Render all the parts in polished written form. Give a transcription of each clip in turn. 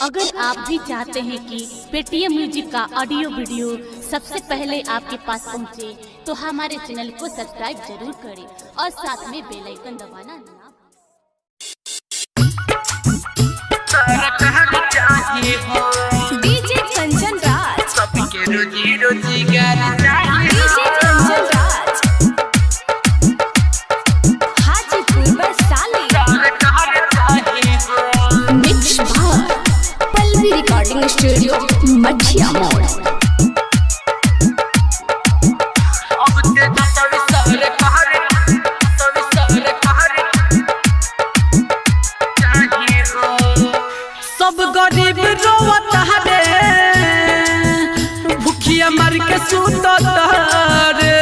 अगर आप भी चाहते हैं कि पेटीएम म्यूजिक का ऑडियो वीडियो सबसे पहले आपके पास पहुंचे, तो हमारे चैनल को सब्सक्राइब जरूर करें और साथ में बेल आइकन दबाना ना भूलें। डीजे कंचन राज, सबके रोजी रोजगार डीजे कंचन राज, हाजीपुर वैशाली। मिक्स भार पल्लवी रिकॉर्डिंग स्टूडियो मछिया मोड़। सब गरीब रोवत रे, भूखिया मर के सुतत रे।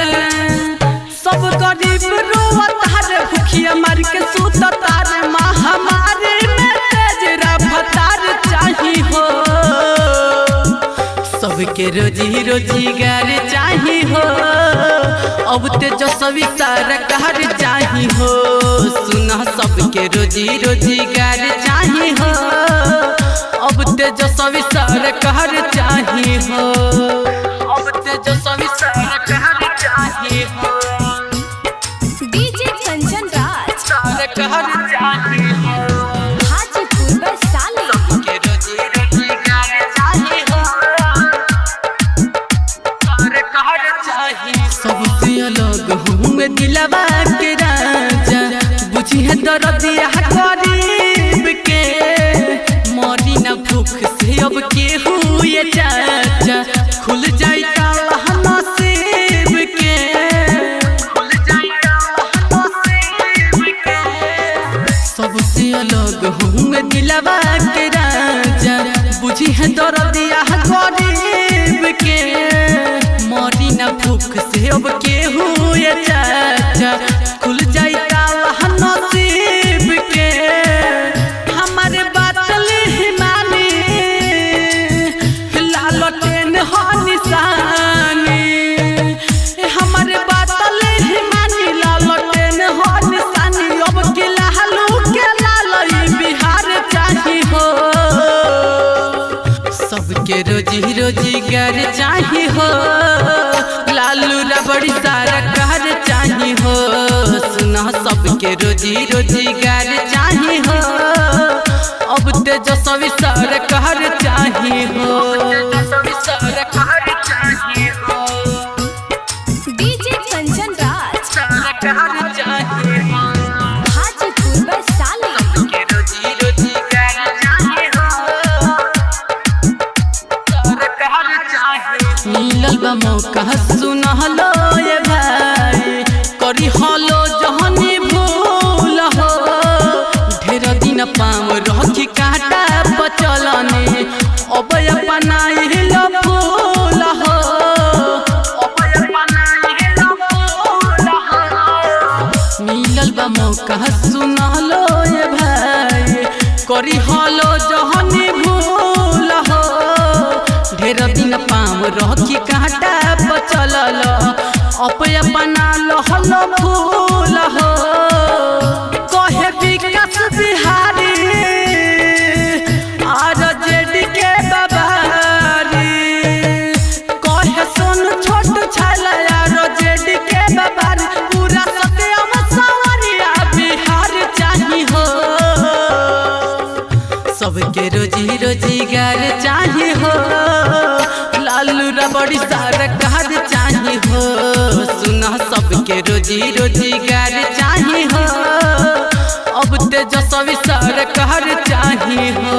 सब गरीब रोवत रे, भूखिया मर के सुतत रे। महामारी में तेज रफ्तार चाही हो, सबके रोजी रोजगार चाही हो। अब तेजस्वी सरकार चाही हो, सुना सबके रोजी रोजगार चाही हो। अब तेजस्वी सरकार चाही हो, अब तेजस्वी सरकार चाही हो। डीजे कंचन राज, सरकार चाही हो, हाजीपुर वैशाली। सबके रोजी रोजगार चाही हो, सरकार चाही। सबसे अलग हूँ दिलवा के राजा, बुझी है दर्दिया गरीब के। मरी न भूख से अब के हुए चाचा, खुल जाए ताला नसीब के, खुल जाए ताला नसीब के। सबसे अलग हूँ दिलवा के राजा, बुझी है दर्दिया गरीब के। मरी न भूख से अब के हुए चाचा, खुल जाए ताला नसीब के। हमारे बातल ही मानी, लालटेन हो निशानी। हमारे बातल ही मानी, लालटेन हो निशानी। अब के लालू के लाल बिहार चाही हो, सबके रोजी रोजगार चाही हो। लालू रबड़ी सरकार चाही हो, सुना सबके रोजी रोजगार चाही हो। अब तेजस्वी सरकार चाही हो, तेजस्वी सरकार चाही हो। डीजे कंचन राज, सरकार चाही हो, हाजीपुर वैशाली। सबके रोजी रोजगार चाही हो, सरकार चाही। मिलल बा मौका सुनहलो ये भाई, करी हलो जहनी भूल हो। ढेर दिन पाम रखी काटा बचलने, अब अपनाइलो फूल हो, अब अपनाइलो फूल हो। मिलल बा मौका सुनहलो ये भाई, करी हलो जहनी भूल हो। ढेर दिन पाम रखी काटा बचलल, अब अपना लहलो फूल हो। कहे विकास बिहारी, आर जेडी के बाबारी। कहे सोनू छोट छाला, आर जेडी के बाबारी। पूरा सत्यम सवरिया बिहार चाही हो, सबके रोजी रोजगार चाही हो। लालू रबड़ी सरकार चाही हो, सुना सबके रोजी रोजगार चाही हो। अब तेजस्वी सरकार चाही हो।